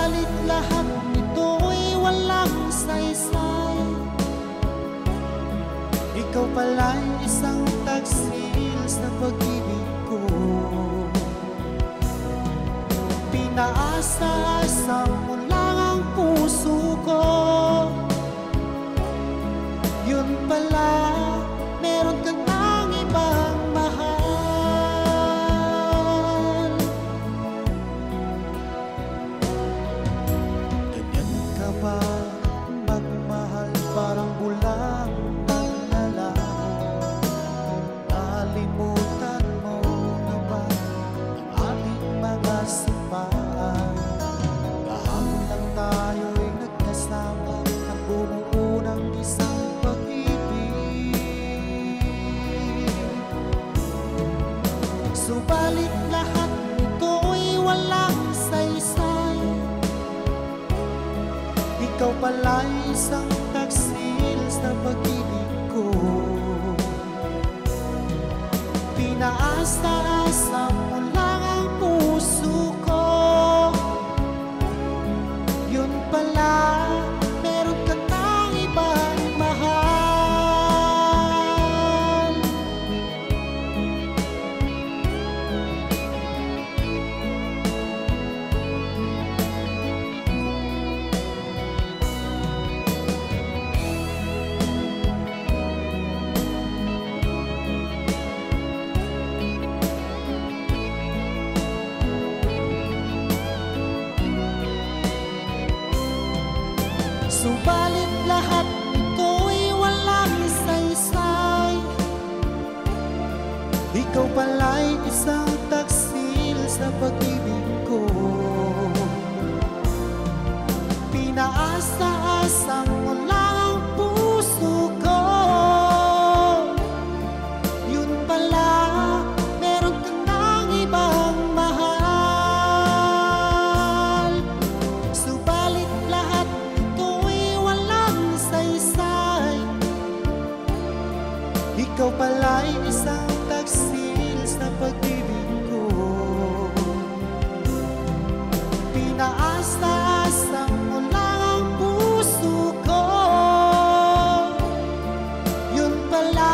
Subalit lahat nito'y walang saysay. Ikaw pala'y isang taksil sa pag-ibig ko. Pinaasa-asa mo lang ang puso ko. Yun pala, meron ka ng ibang mahal. Ganyan ka ba magmahal? Parang bulang naglalaho. Nalimutan mo na ba ang ating mga sipahan? Kahapon lang tayo'y nagkasama at bumuo ng isang subalit lahat nito'y walang saysay. Ikaw pala'y isang taksil sa pag-ibig ko. Pinaasa-asa mo lang ang puso ko. Yun pala, meron ka ng ibang mahal. Subalit lahat nito'y walang saysay. Ikaw pala'y isang taksil sa pag-ibig ko. Pinaasa-asa mo lang ang puso ko. Yun pala, meron ka ng ibang mahal. Subalit lahat ikaw pala'y isang taksil sa pag-ibig ko. Pinaasa-asa mo lang ang puso ko. Yun pala,